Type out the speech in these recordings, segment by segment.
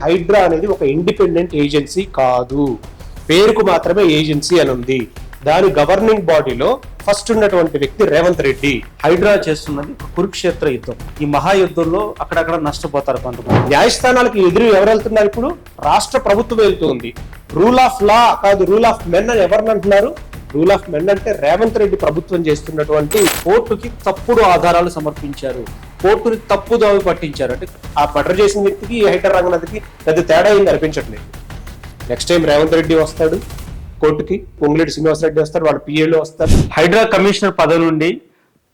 హైడ్రా అనేది ఒక independent agency కాదు, పేరుకు మాత్రమే ఏజెన్సీ అని ఉంది. దాని గవర్నింగ్ బాడీలో ఫస్ట్ ఉన్నటువంటి వ్యక్తి రేవంత్ రెడ్డి. హైడ్రా చేస్తున్నది కురుక్షేత్ర యుద్ధం. ఈ మహాయుద్ధంలో అక్కడక్కడ నష్టపోతారు కొంతమంది. న్యాయస్థానాలకు ఎదురు ఎవరు వెళ్తున్నారు? ఇప్పుడు రాష్ట్ర ప్రభుత్వం వెళ్తుంది. రూల్ ఆఫ్ లా కాదు, రూల్ ఆఫ్ మెన్ అని ఎవరిని అంటున్నారు? రూల్ ఆఫ్ మెన్ అంటే రేవంత్ రెడ్డి ప్రభుత్వం చేస్తున్నటువంటి. కోర్టుకి తప్పుడు ఆధారాలు సమర్పించారు, కోర్టుని తప్పుదోవ పట్టించారు. అంటే ఆ మర్డర్ చేసిన వ్యక్తికి హైడ్రా రంగనాథ్కి పెద్ద తేడా ఏం కనిపించట్లేదు. నెక్స్ట్ టైం రేవంత్ రెడ్డి వస్తాడు కోర్టుకి, పొంగులేటి శ్రీనివాసరెడ్డి వస్తారు, వాళ్ళ పిఏలు వస్తారు. హైడ్రా కమిషనర్ పదవి నుండి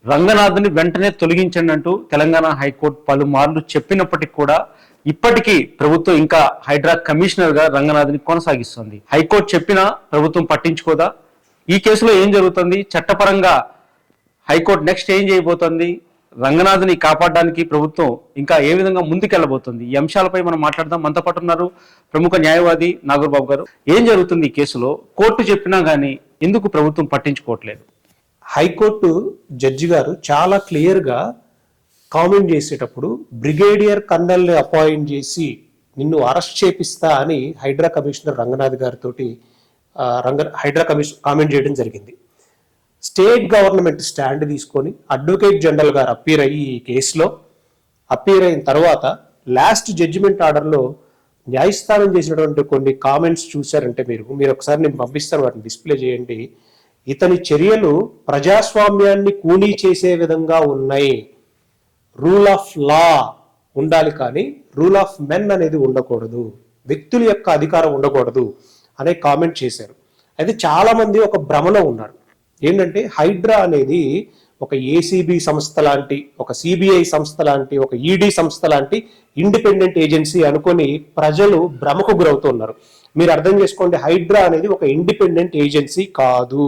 రంగనాథ్ని వెంటనే తొలగించండి అంటూ తెలంగాణ హైకోర్టు పలుమార్లు చెప్పినప్పటికీ కూడా ఇప్పటికీ ప్రభుత్వం ఇంకా హైడ్రా కమిషనర్ గా రంగనాథ్ని కొనసాగిస్తుంది. హైకోర్టు చెప్పినా ప్రభుత్వం పట్టించుకోదా? ఈ కేసులో ఏం జరుగుతుంది? చట్టపరంగా హైకోర్టు నెక్స్ట్ ఏం చేయబోతోంది? రంగనాథ్ని కాపాడడానికి ప్రభుత్వం ఇంకా ఏ విధంగా ముందుకెళ్లబోతుంది? ఈ అంశాలపై మనం మాట్లాడదాం. మనతో పాటు ఉన్నారు ప్రముఖ న్యాయవాది నాగూర్బాబు గారు. ఏం జరుగుతుంది ఈ కేసులో? కోర్టు చెప్పినా గానీ ఎందుకు ప్రభుత్వం పట్టించుకోవట్లేదు? హైకోర్టు జడ్జి గారు చాలా క్లియర్ గా కామెంట్ చేసేటప్పుడు బ్రిగేడియర్ కర్నల్ ని అపాయింట్ చేసి నిన్ను అరెస్ట్ చేపిస్తా అని హైడ్రా కమిషనర్ రంగనాథ్ గారితో హైడ్రా కమిషన్ కామెంట్ చేయడం జరిగింది. స్టేట్ గవర్నమెంట్ స్టాండ్ తీసుకొని అడ్వకేట్ జనరల్ గారు అప్పీర్ అయ్యి ఈ కేసులో అప్పీర్ అయిన తర్వాత లాస్ట్ జడ్జిమెంట్ ఆర్డర్లో న్యాయస్థానం చేసినటువంటి కొన్ని కామెంట్స్ చూశారంటే మీరు ఒకసారి నేను పంపిస్తాను, వాటిని డిస్ప్లే చేయండి. ఇతని చర్యలు ప్రజాస్వామ్యాన్ని కూనీ చేసే విధంగా ఉన్నాయి. రూల్ ఆఫ్ లా ఉండాలి కానీ రూల్ ఆఫ్ మెన్ అనేది ఉండకూడదు, వ్యక్తుల యొక్క అధికారం ఉండకూడదు అనే కామెంట్ చేశారు. అయితే చాలా మంది ఒక భ్రమలో ఉన్నారు. ఏంటంటే హైడ్రా అనేది ఒక ఏసీబీ సంస్థ లాంటి, ఒక సిబిఐ సంస్థ లాంటి, ఒక ఈడీ సంస్థ లాంటి ఇండిపెండెంట్ ఏజెన్సీ అనుకొని ప్రజలు భ్రమకు గురవుతున్నారు. మీరు అర్థం చేసుకోండి, హైడ్రా అనేది ఒక ఇండిపెండెంట్ ఏజెన్సీ కాదు,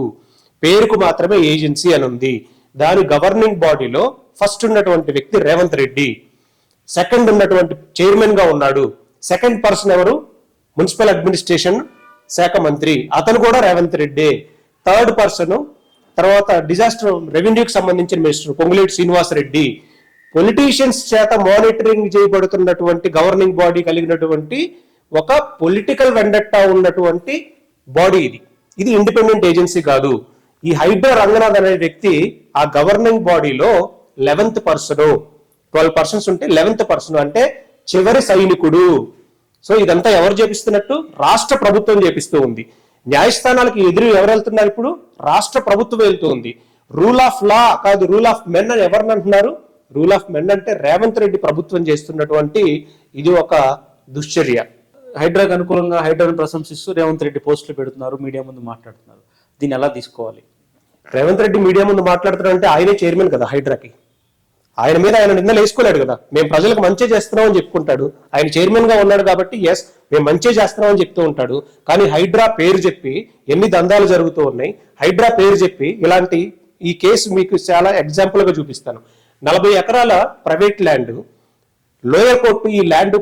పేరుకు మాత్రమే ఏజెన్సీ అని ఉంది. దాని గవర్నింగ్ బాడీలో ఫస్ట్ ఉన్నటువంటి వ్యక్తి రేవంత్ రెడ్డి, సెకండ్ ఉన్నటువంటి చైర్మన్ గా ఉన్నాడు. సెకండ్ పర్సన్ ఎవరు? మున్సిపల్ అడ్మినిస్ట్రేషన్ శాఖ మంత్రి, అతను కూడా రేవంత్ రెడ్డి. థర్డ్ పర్సన్ తర్వాత డిజాస్టర్ రెవెన్యూకి సంబంధించిన మినిస్టర్ పొంగులేటి శ్రీనివాసరెడ్డి. పొలిటీషియన్స్ చేత మానిటరింగ్ చేయబడుతున్నటువంటి గవర్నింగ్ బాడీ కలిగినటువంటి ఒక పొలిటికల్ వెండట్టా ఉన్నటువంటి బాడీ ఇది ఇండిపెండెంట్ ఏజెన్సీ కాదు. ఈ హైడ్రా రంగనాథ్ అనే వ్యక్తి ఆ గవర్నింగ్ బాడీలో 11th పర్సన్, 12 పర్సన్స్ ఉంటే 11th పర్సన్ అంటే చివరి సైనికుడు. సో ఇదంతా ఎవరు చేపిస్తున్నట్టు? రాష్ట్ర ప్రభుత్వం చేపిస్తూ ఉంది. న్యాయస్థానాలకు ఎదురు ఎవరు వెళ్తున్నారు? ఇప్పుడు రాష్ట్ర ప్రభుత్వం వెళ్తూ ఉంది. రూల్ ఆఫ్ లా కాదు, రూల్ ఆఫ్ మెన్ అని ఎవరిని అంటున్నారు? రూల్ ఆఫ్ మెన్ అంటే రేవంత్ రెడ్డి ప్రభుత్వం చేస్తున్నటువంటి ఇది ఒక దుశ్చర్య. హైడ్రాకు అనుకూలంగా హైడ్రాను ప్రశంసిస్తూ రేవంత్ రెడ్డి పోస్టులు పెడుతున్నారు, మీడియా ముందు మాట్లాడుతున్నారు. దీన్ని ఎలా తీసుకోవాలి? రేవంత్ రెడ్డి మీడియా ముందు మాట్లాడుతున్నారంటే ఆయనే చైర్మన్ కదా హైడ్రాకి. ఆయన మీద ఆయన నిందలు వేసుకోలేడు కదా. మేము ప్రజలకు మంచి చేస్తున్నాం అని చెప్పుకుంటాడు. ఆయన చైర్మన్ గా ఉన్నాడు కాబట్టి ఎస్ మేము మంచి చేస్తున్నాం అని చెప్తూ ఉంటాడు. కానీ హైడ్రా పేరు చెప్పి ఎన్ని దందాలు జరుగుతూ ఉన్నాయి, హైడ్రా పేరు చెప్పి ఇలాంటి ఈ కేసు మీకు చాలా ఎగ్జాంపుల్ గా చూపిస్తాను. 40 ఎకరాల ప్రైవేట్ ల్యాండ్, లోయర్ కోర్టు ఈ ల్యాండ్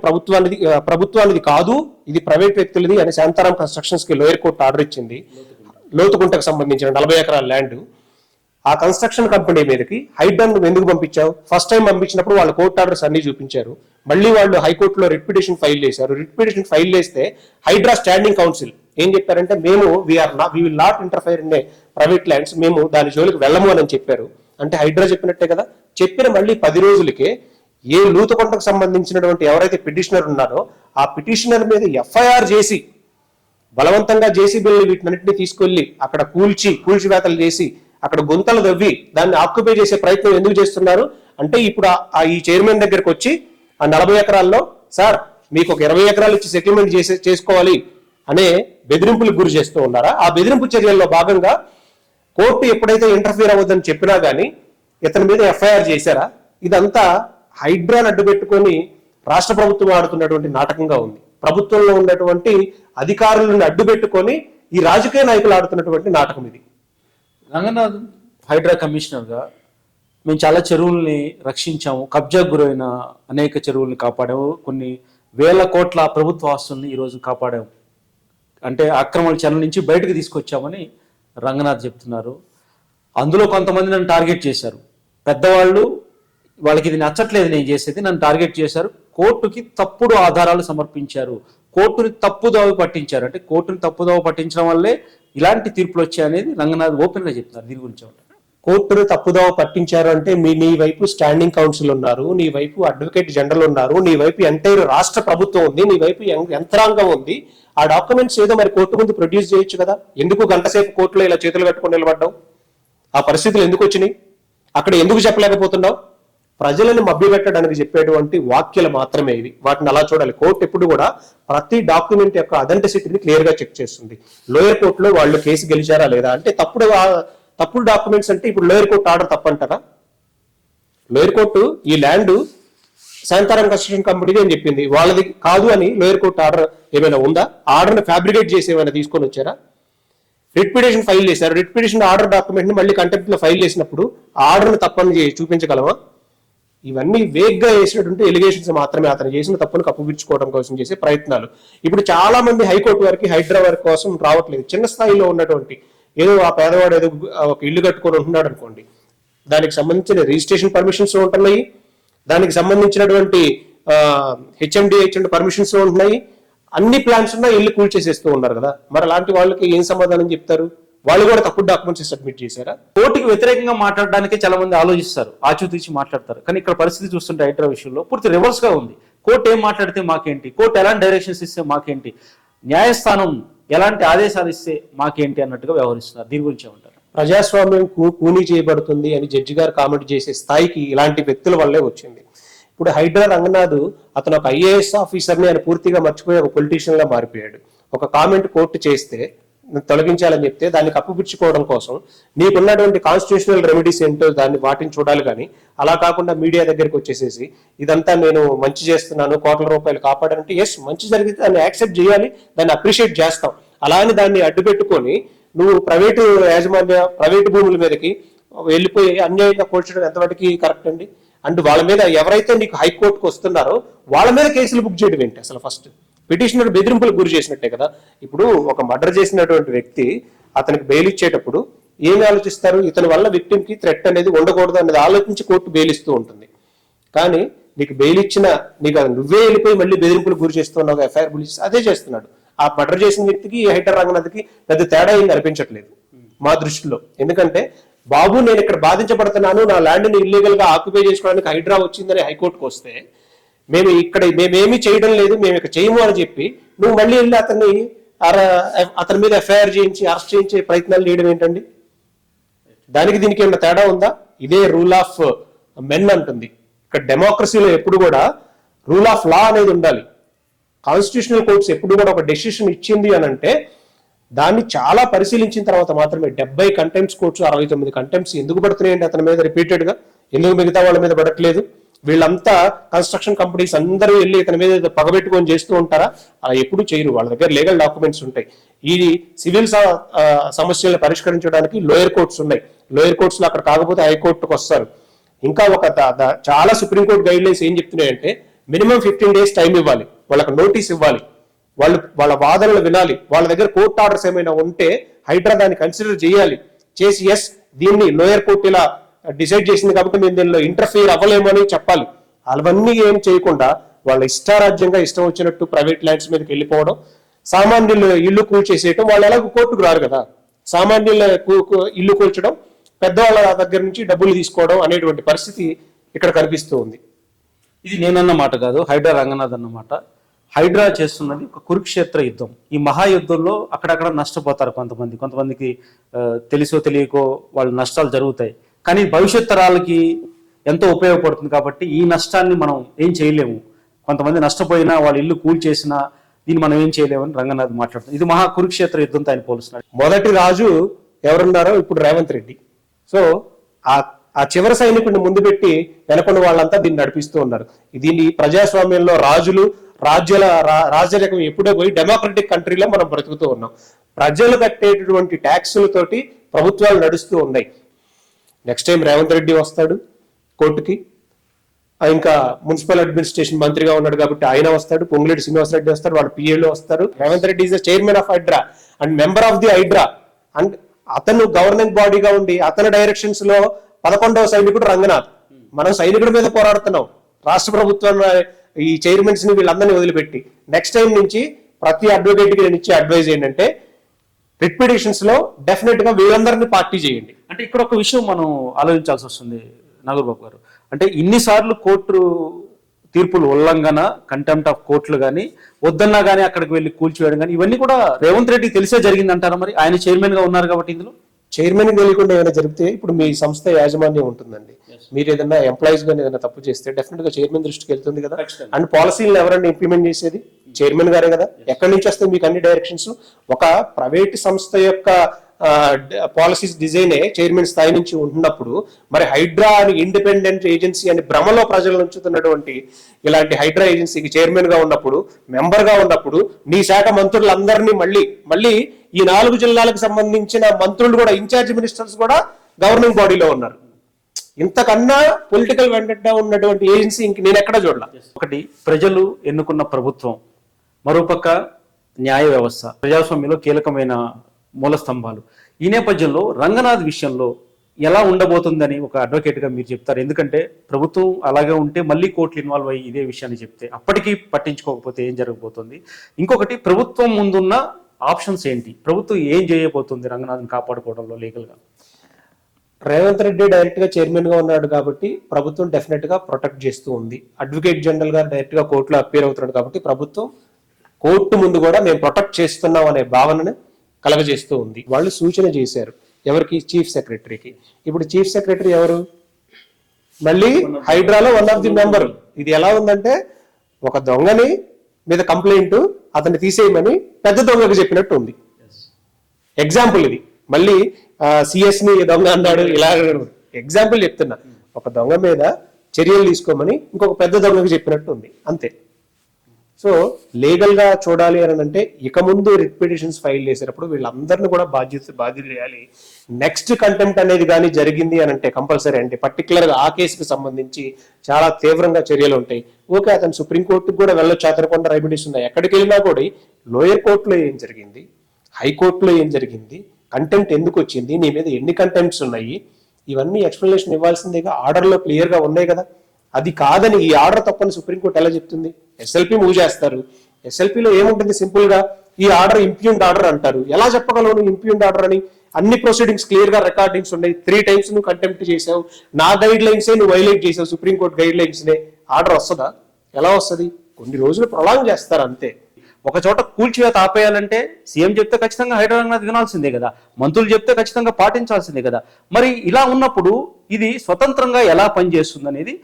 ప్రభుత్వానిది కాదు, ఇది ప్రైవేట్ వ్యక్తులది అని శాంతారాం కన్స్ట్రక్షన్స్ కి లోయర్ కోర్టు ఆర్డర్ ఇచ్చింది. లోతుకుంటకు సంబంధించిన 40 ఎకరాల ల్యాండ్. ఆ కన్స్ట్రక్షన్ కంపెనీ మీదకి హైడ్రాను ఎందుకు పంపించావు? ఫస్ట్ టైం పంపించినప్పుడు వాళ్ళు కోర్టు ఆర్డర్స్ అన్ని చూపించారు. మళ్ళీ వాళ్ళు హైకోర్టులో రిట్ పిటిషన్ ఫైల్ చేశారు. రిట్ పిటిషన్ ఫైల్ చేస్తే హైడ్రా స్టాండింగ్ కౌన్సిల్ ఏం చెప్పారంటే మేము we will not interfere in private lands, మేము దాని జోలికి వెళ్ళము అని చెప్పారు. అంటే హైడ్రా చెప్పినట్టే కదా. చెప్పిన మళ్ళీ 10 రోజులకే ఏ లూతుకొండకు సంబంధించినటువంటి ఎవరైతే పిటిషనర్ ఉన్నారో ఆ పిటిషనర్ మీద ఎఫ్ఐఆర్ చేసి బలవంతంగా జేసీబీలు వీటినన్నింటినీ తీసుకెళ్లి అక్కడ కూల్చివేతలు చేసి అక్కడ గుంతలు దవ్వి దాన్ని ఆక్యుపై చేసే ప్రయత్నం ఎందుకు చేస్తున్నారు అంటే ఇప్పుడు ఈ చైర్మన్ దగ్గరకు వచ్చి ఆ 40 ఎకరాల్లో సార్ మీకు ఒక 20 ఎకరాలు ఇచ్చి సెటిల్మెంట్ చేసుకోవాలి అనే బెదిరింపులకు గురి చేస్తూ ఉన్నారా? ఆ బెదిరింపు చర్యల్లో భాగంగా కోర్టు ఎప్పుడైతే ఇంటర్ఫియర్ అవ్వద్దని చెప్పినా గానీ ఇతని మీద ఎఫ్ఐఆర్ చేశారా? ఇదంతా హైడ్రాను అడ్డు పెట్టుకొని రాష్ట్ర ప్రభుత్వం ఆడుతున్నటువంటి నాటకంగా ఉంది. ప్రభుత్వంలో ఉన్నటువంటి అధికారులను అడ్డు పెట్టుకొని ఈ రాజకీయ నాయకులు ఆడుతున్నటువంటి నాటకం ఇది. రంగనాథ్ హైడ్రా కమిషనర్గా మేము చాలా చెరువుల్ని రక్షించాము, కబ్జాకు గురైన అనేక చెరువుల్ని కాపాడాము, కొన్ని వేల కోట్ల ప్రభుత్వ ఆస్తుల్ని ఈరోజు కాపాడాము, అంటే అక్రమాల చెర నుంచి బయటకు తీసుకొచ్చామని రంగనాథ్ చెప్తున్నారు. అందులో కొంతమంది నన్ను టార్గెట్ చేశారు, పెద్దవాళ్ళు, వాళ్ళకి ఇది నచ్చట్లేదు నేను చేసేది, నన్ను టార్గెట్ చేశారు, కోర్టుకి తప్పుడు ఆధారాలు సమర్పించారు, కోర్టుని తప్పుదోవ పట్టించారు. అంటే కోర్టుని తప్పుదోవ పట్టించడం వల్లే ఇలాంటి తీర్పులు వచ్చాయి అనేది రంగనాథ్ ఓపెన్ గా చెప్తున్నారు. దీని గురించి ఏమంటారు? కోర్టును తప్పుదోవ పట్టించారు అంటే నీ వైపు స్టాండింగ్ కౌన్సిల్ ఉన్నారు, నీ వైపు అడ్వకేట్ జనరల్ ఉన్నారు, నీ వైపు ఎంటైర్ రాష్ట్ర ప్రభుత్వం ఉంది, నీ వైపు యంత్రాంగం ఉంది. ఆ డాక్యుమెంట్స్ ఏదో మరి కోర్టు ముందు ప్రొడ్యూస్ చేయొచ్చు కదా. ఎందుకు గంట సేపు కోర్టులో ఇలా చేతులు కట్టుకొని నిలబడ్డావు? ఆ పరిస్థితులు ఎందుకు వచ్చినాయి? అక్కడ ఎందుకు చెప్పలేకపోతున్నావు? ప్రజలను మభ్యపెట్టడానికి చెప్పేటువంటి వాక్యాలు మాత్రమే ఇవి. వాటిని అలా చూడాలి. కోర్టు ఎప్పుడు కూడా ప్రతి డాక్యుమెంట్ యొక్క అథెంటిసిటీని క్లియర్ గా చెక్ చేస్తుంది. లోయర్ కోర్టులో వాళ్ళు కేసు గెలిచారా లేదా అంటే తప్పుడు డాక్యుమెంట్స్ అంటే ఇప్పుడు లోయర్ కోర్టు ఆర్డర్ తప్పంటారా? లోయర్ కోర్టు ఈ ల్యాండ్ శాంతారాం కన్స్ట్రక్షన్ కంపెనీది అని చెప్పింది, వాళ్ళది కాదు అని లోయర్ కోర్టు ఆర్డర్ ఏమైనా ఉందా? ఆర్డర్ని ఫ్యాబ్రికేట్ చేసి ఏమైనా తీసుకొని వచ్చారా? రిట్ పిటిషన్ ఫైల్ చేశారు, రిట్ పిటిషన్ ఆర్డర్ డాక్యుమెంట్ ని మళ్ళీ కంటెంప్ట్ లో ఫైల్ చేసినప్పుడు ఆర్డర్ని తప్పని చూపించగలమా? ఇవన్నీ వేగ్గా వేసినటువంటి ఎలిగేషన్స్ మాత్రమే, అతను చేసిన తప్పును కప్పుపిచ్చుకోవడం కోసం చేసే ప్రయత్నాలు. ఇప్పుడు చాలా మంది హైకోర్టు వారికి హైడ్రా వారి కోసం రావట్లేదు. చిన్న స్థాయిలో ఉన్నటువంటి ఏదో ఆ పేదవాడు ఏదో ఒక ఇల్లు కట్టుకొని ఉంటున్నాడు అనుకోండి, దానికి సంబంధించిన రిజిస్ట్రేషన్ పర్మిషన్స్ ఉంటున్నాయి, దానికి సంబంధించినటువంటి హెచ్ఎండి పర్మిషన్స్ ఉంటున్నాయి, అన్ని ప్లాన్స్ ఉన్నా ఇల్లు కూల్చేసేస్తూ ఉన్నారు కదా. మరి అలాంటి వాళ్ళకి ఏం సమాధానం చెప్తారు? వాళ్ళు కూడా తప్పుడు డాక్యుమెంట్స్ సబ్మిట్ చేశారా? కోర్టుకి వ్యతిరేకంగా మాట్లాడడానికి చాలా మంది ఆలోచిస్తారు, ఆచితూచి మాట్లాడతారు. కానీ ఇక్కడ పరిస్థితి చూస్తుంటే హైడ్రా విషయంలో పూర్తి రివర్స్ గా ఉంది. కోర్టు ఏం మాట్లాడితే మాకేంటి, కోర్టు ఎలాంటి డైరెక్షన్స్ ఇస్తే మాకేంటి, న్యాయస్థానం ఎలాంటి ఆదేశాలు ఇస్తే మాకేంటి అన్నట్టుగా వ్యవహరిస్తున్నారు. దీని గురించి ఏమంటారు? ప్రజాస్వామ్యం కూనీ చేయబడుతుంది అని జడ్జి గారు కామెంట్ చేసే స్థాయికి ఇలాంటి వ్యక్తుల వల్లే వచ్చింది. ఇప్పుడు హైడ్రా రంగనాథ్ అతను ఒక ఐఏఎస్ ఆఫీసర్ని ఆయన పూర్తిగా మర్చిపోయి ఒక పొలిటీషియన్ గా మారిపోయాడు. ఒక కామెంట్ కోర్టు చేస్తే తొలగించాలని చెప్తే దాన్ని కప్పుపుచ్చుకోవడం కోసం నీకున్నటువంటి కాన్స్టిట్యూషనల్ రెమెడీస్ ఏంటో వాటిని చూడాలి. కానీ అలా కాకుండా మీడియా దగ్గరికి వచ్చేసేసి ఇదంతా నేను మంచి చేస్తున్నాను, కోట్ల రూపాయలు కాపాడాలంటే ఎస్ మంచి జరిగితే దాన్ని యాక్సెప్ట్ చేయాలి, దాన్ని అప్రిషియేట్ చేస్తాం. అలా అని దాన్ని అడ్డు పెట్టుకొని నువ్వు ప్రైవేటు ప్రైవేటు భూముల మీదకి వెళ్ళిపోయి అన్యాయంగా కూర్చడం ఎంతవరకు కరెక్ట్ అండి? అండ్ వాళ్ళ మీద ఎవరైతే నీకు హైకోర్టుకు వస్తున్నారో వాళ్ళ మీద కేసులు బుక్ చేయడం ఏంటి? అసలు ఫస్ట్ పిటిషనర్ బెదిరింపులకు గురి చేసినట్టే కదా. ఇప్పుడు ఒక మర్డర్ చేసినటువంటి వ్యక్తి అతనికి బెయిల్ ఇచ్చేటప్పుడు ఏమి ఆలోచిస్తారు? ఇతని వల్ల విక్టిమ్ కి థ్రెట్ అనేది ఉండకూడదు అనేది ఆలోచించి కోర్టు బెయిల్ ఇస్తూ ఉంటుంది. కానీ నీకు బెయిల్ ఇచ్చిన నీకు నువ్వే వెళ్ళిపోయి మళ్ళీ బెదిరింపులకు గురి చేస్తున్నావు, ఎఫ్ఐఆర్ బుల్ అదే చేస్తున్నాడు. ఆ మర్డర్ చేసిన వ్యక్తికి హైడ్రా రంగనాథ్కి పెద్ద తేడా ఏం కనిపించట్లేదు మా దృష్టిలో. ఎందుకంటే బాబు నేను ఇక్కడ బాధించబడుతున్నాను, నా ల్యాండ్ని ఇల్లీగల్ గా ఆక్యుపై చేసుకోవడానికి హైడ్రా వచ్చిందని హైకోర్టుకు వస్తే మేమేమీ చేయడం లేదు, మేము ఇక్కడ చేయము అని చెప్పి నువ్వు మళ్ళీ వెళ్ళి అతని మీద ఎఫ్ఐఆర్ చేయించి అరెస్ట్ చేయించే ప్రయత్నాలు చేయడం ఏంటండి? దానికి దీనికి ఏమైనా తేడా ఉందా? ఇదే రూల్ ఆఫ్ మెన్ అంటుంది. ఇక్కడ డెమోక్రసీలో ఎప్పుడు కూడా రూల్ ఆఫ్ లా అనేది ఉండాలి. కాన్స్టిట్యూషనల్ కోర్ట్స్ ఎప్పుడు కూడా ఒక డెసిషన్ ఇచ్చింది అని అంటే దాన్ని చాలా పరిశీలించిన తర్వాత మాత్రమే. 70 కంటెంప్ట్స్ కోర్ట్స్ 69 కంటెంప్ట్స్ ఎందుకు పడుతున్నాయండి అతని మీద రిపీటెడ్ గా? ఎందుకు మిగతా వాళ్ళ మీద పడట్లేదు? వీళ్ళంతా కన్స్ట్రక్షన్ కంపెనీస్ అందరూ వెళ్ళి ఇతని మీద పగబెట్టుకొని చేస్తూ ఉంటారా? అలా ఎప్పుడు చేయరు. వాళ్ళ దగ్గర లీగల్ డాక్యుమెంట్స్ ఉంటాయి. ఈ సివిల్ సమస్యలను పరిష్కరించడానికి లోయర్ కోర్ట్స్ ఉన్నాయి. లోయర్ కోర్ట్స్ లో అక్కడ కాకపోతే హైకోర్టుకు వస్తారు. ఇంకా చాలా సుప్రీంకోర్టు గైడ్ లైన్స్ ఏం చెప్తున్నాయంటే మినిమం 15 days టైం ఇవ్వాలి, వాళ్ళకి నోటీస్ ఇవ్వాలి, వాళ్ళ వాదనలు వినాలి, వాళ్ళ దగ్గర కోర్టు ఆర్డర్స్ ఏమైనా ఉంటే హైడ్రా దాన్ని కన్సిడర్ చేయాలి, చేసి ఎస్ దీన్ని లోయర్ కోర్టు ఇలా డిసైడ్ చేసింది కాబట్టి మేము దీనిలో ఇంటర్ఫియర్ అవ్వలేము అని చెప్పాలి. అవన్నీ ఏం చేయకుండా వాళ్ళ ఇష్టారాజ్యంగా ఇష్టం వచ్చినట్టు ప్రైవేట్ ల్యాండ్స్ మీదకి వెళ్ళిపోవడం, సామాన్యులు ఇల్లు కూల్చేసేయటం. వాళ్ళు ఎలాగో కోర్టుకు రారు కదా. సామాన్యుల ఇల్లు కూల్చడం, పెద్దవాళ్ళ దగ్గర నుంచి డబ్బులు తీసుకోవడం అనేటువంటి పరిస్థితి ఇక్కడ కనిపిస్తూ ఉంది. ఇది నేనన్న మాట కాదు, హైడ్రా రంగనాథ్ అన్నమాట. హైడ్రా చేస్తున్నది ఒక కురుక్షేత్ర యుద్ధం. ఈ మహాయుద్ధంలో అక్కడక్కడ నష్టపోతారు కొంతమందికి తెలుసో తెలియకో వాళ్ళ నష్టాలు జరుగుతాయి. కానీ భవిష్యత్ తరాలకి ఎంతో ఉపయోగపడుతుంది కాబట్టి ఈ నష్టాన్ని మనం ఏం చేయలేము. కొంతమంది నష్టపోయినా వాళ్ళ ఇల్లు కూల్చేసినా దీన్ని మనం ఏం చేయలేమని రంగనాథ్ మాట్లాడుతుంది. ఇది మహా కురుక్షేత్ర యుద్ధంతో ఆయన పోలుస్తున్నాడు. మొదటి రాజు ఎవరున్నారో ఇప్పుడు రేవంత్ రెడ్డి. సో ఆ చివరి సైనికుడిని ముందు పెట్టి వెనకొన్న వాళ్ళంతా దీన్ని నడిపిస్తూ ఉన్నారు. దీన్ని ప్రజాస్వామ్యంలో రాజులు రాజ్యరకం ఎప్పుడో పోయి డెమోక్రటిక్ కంట్రీలో మనం బ్రతుకుతూ ఉన్నాం. ప్రజలు కట్టేటటువంటి ట్యాక్సులతోటి ప్రభుత్వాలు నడుస్తూ ఉన్నాయి. నెక్స్ట్ టైం రేవంత్ రెడ్డి వస్తాడు కోర్టుకి, ఇంకా మున్సిపల్ అడ్మినిస్ట్రేషన్ మంత్రిగా ఉన్నాడు కాబట్టి ఆయన వస్తాడు, పొంగులేటి శ్రీనివాసరెడ్డి వస్తాడు, వాళ్ళ పిఏలు వస్తారు. Revanth Reddy is the chairman of Hydraa and member of the Hydraa. And అతను గవర్నింగ్ బాడీగా ఉండి అతని డైరెక్షన్స్ లో 11వ సైనికుడు రంగనాథ్. మనం సైనికుడి మీద పోరాడుతున్నాం, రాష్ట్ర ప్రభుత్వాన్ని ఈ చైర్మన్స్ ని వీళ్ళందరినీ వదిలిపెట్టి నెక్స్ట్ టైం నుంచి ప్రతి అడ్వకేట్ కి నేను ఇచ్చే అడ్వైజ్ ఏంటంటే రిట్ పిటిషన్స్ లో డెఫినెట్ గా వీళ్ళందరినీ పార్టీ చేయండి. అంటే ఇక్కడ ఒక విషయం మనం ఆలోచించాల్సి వస్తుంది నాగూర్బాబు గారు. అంటే ఇన్నిసార్లు కోర్టు తీర్పులు ఉల్లంఘన, కంటెంప్ట్ ఆఫ్ కోర్టులు కానీ వద్దన్నా కానీ అక్కడికి వెళ్ళి కూల్చివేయడం కానీ ఇవన్నీ కూడా రేవంత్ రెడ్డికి తెలిసే జరిగింది అంటారా? మరి ఆయన చైర్మన్ గా ఉన్నారు కాబట్టి ఇందులో చైర్మన్ తెలియకుండా ఏమైనా జరిగితే ఇప్పుడు మీ సంస్థ యాజమాన్యం ఉంటుందండి. మీరు ఏదైనా ఎంప్లాయీస్ గానీ ఏదైనా తప్పు చేస్తే డెఫినెట్ గా చైర్మన్ దృష్టికి వెళ్తుంది కదా. అండ్ పాలసీలను ఎవరైనా ఇంప్లిమెంట్ చేసేది చైర్మన్ గారే కదా. ఎక్కడి నుంచి వస్తాయి మీకు అన్ని డైరెక్షన్స్? ఒక ప్రైవేట్ సంస్థ యొక్క పాలసీస్ డిజైనే చైర్మన్ స్థాయి నుంచి ఉంటున్నప్పుడు మరి హైడ్రా అని ఇండిపెండెంట్ ఏజెన్సీ అని భ్రమలో ప్రజలు ఉంచుతున్నటువంటి ఇలాంటి హైడ్రా ఏజెన్సీకి చైర్మన్ గా ఉన్నప్పుడు, మెంబర్ గా ఉన్నప్పుడు నీ శాఖ మంత్రులందరినీ మళ్ళీ ఈ 4 జిల్లాలకు సంబంధించిన మంత్రులు కూడా, ఇన్ఛార్జ్ మినిస్టర్స్ కూడా గవర్నింగ్ బాడీలో ఉన్నారు. ఇంతకన్నా పొలిటికల్ వెంటనే ఉన్నటువంటి ఏజెన్సీ ఇంక నేను ఎక్కడ చూడలా. ఒకటి ప్రజలు ఎన్నుకున్న ప్రభుత్వం, మరోపక్క న్యాయ వ్యవస్థ ప్రజాస్వామ్యంలో కీలకమైన మూల స్తంభాలు. ఈ నేపథ్యంలో రంగనాథ్ విషయంలో ఎలా ఉండబోతుందని ఒక అడ్వకేట్ గా మీరు చెప్తారు? ఎందుకంటే ప్రభుత్వం అలాగే ఉంటే మళ్ళీ కోర్టులు ఇన్వాల్వ్ అయ్యి ఇదే విషయాన్ని చెప్తే అప్పటికీ పట్టించుకోకపోతే ఏం జరగబోతుంది? ఇంకొకటి ప్రభుత్వం ముందున్న ఆప్షన్స్ ఏంటి? ప్రభుత్వం ఏం చేయబోతుంది రంగనాథ్ని కాపాడుకోవడంలో లీగల్ గా? రేవంత్ రెడ్డి డైరెక్ట్ గా చైర్మన్ గా ఉన్నాడు కాబట్టి ప్రభుత్వం డెఫినెట్ గా ప్రొటెక్ట్ చేస్తూ ఉంది. అడ్వకేట్ జనరల్ గా డైరెక్ట్ గా కోర్టులో అపీర్ అవుతున్నాడు కాబట్టి ప్రభుత్వం కోర్టు ముందు కూడా మేము ప్రొటెక్ట్ చేస్తున్నాం అనే భావనను కలగజేస్తూ ఉంది. వాళ్ళు సూచన చేశారు ఎవరికి? చీఫ్ సెక్రటరీకి. ఇప్పుడు చీఫ్ సెక్రటరీ ఎవరు? మళ్ళీ హైడ్రాలో వన్ ఆఫ్ ది మెంబర్. ఇది ఎలా ఉందంటే ఒక దొంగని మీద కంప్లైంట్ అతన్ని తీసేయమని పెద్ద దొంగకు చెప్పినట్టు ఉంది. ఎగ్జాంపుల్ ఇది. మళ్ళీ సిఎస్ ని దొంగ అన్నాడు, ఇలా ఎగ్జాంపుల్ చెప్తున్నా. ఒక దొంగ మీద చర్యలు తీసుకోమని ఇంకొక పెద్ద దొంగకు చెప్పినట్టు ఉంది, అంతే. సో లీగల్ గా చూడాలి అని అంటే ఇక ముందు రిట్ పిటిషన్స్ ఫైల్ చేసేటప్పుడు వీళ్ళందరినీ కూడా బాధ్యత చేయాలి. నెక్స్ట్ కంటెంప్ట్ అనేది కానీ జరిగింది అని అంటే కంపల్సరీ అంటే పర్టికులర్ గా ఆ కేసుకి సంబంధించి చాలా తీవ్రంగా చర్యలు ఉంటాయి. ఓకే, అతను సుప్రీంకోర్టుకు కూడా వెళ్ళొచ్చు, అతను కొంత రెమెడీస్ ఉన్నాయి. ఎక్కడికి వెళ్ళినా కూడా లోయర్ కోర్టులో ఏం జరిగింది, హైకోర్టులో ఏం జరిగింది, కంటెంప్ట్ ఎందుకు వచ్చింది, నీ మీద ఎన్ని కంటెంప్ట్స్ ఉన్నాయి, ఇవన్నీ ఎక్స్ప్లెనేషన్ ఇవ్వాల్సిందేగా. ఆర్డర్లో క్లియర్ గా ఉన్నాయి కదా. అది కాదని ఈ ఆర్డర్ తప్పని సుప్రీంకోర్టు ఎలా చెప్తుంది? ఎస్ఎల్పి మూవ్ చేస్తారు. ఎస్ఎల్పిలో ఏముంటుంది? సింపుల్ గా ఈ ఆర్డర్ ఇంప్యూన్డ్ ఆర్డర్ అంటారు. ఎలా చెప్పగలవు ఇంప్యూన్డ్ ఆర్డర్ అని? అన్ని ప్రొసీడింగ్స్ క్లియర్ గా రికార్డింగ్స్ ఉన్నాయి. 3 times నువ్వు కంటెంప్ట్ చేసావు, నా గైడ్ లైన్సే నువ్వు వైలేట్ చేసావు, సుప్రీంకోర్టు గైడ్ లైన్స్ నే. ఆర్డర్ వస్తుందా? ఎలా వస్తుంది? కొన్ని రోజులు ప్రొలాంగ్ చేస్తారు అంతే. ఒక చోట కూల్చివేత ఆపేయాలంటే సీఎం చెప్తే ఖచ్చితంగా హైడ్రా రంగనాథ్ వినాల్సిందే కదా, మంత్రులు చెప్తే ఖచ్చితంగా పాటించాల్సిందే కదా. మరి ఇలా ఉన్నప్పుడు ఇది స్వతంత్రంగా ఎలా పనిచేస్తుంది అనేది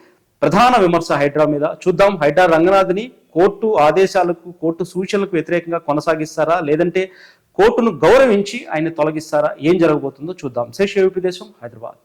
ప్రధాన విమర్శ హైడ్రా మీద. చూద్దాం, హైడ్రా రంగనాథ్ని కోర్టు ఆదేశాలకు, కోర్టు సూచనలకు వ్యతిరేకంగా కొనసాగిస్తారా, లేదంటే కోర్టును గౌరవించి ఆయన తొలగిస్తారా? ఏం జరగబోతుందో చూద్దాం. శేష యూపీ దేశం, హైదరాబాద్.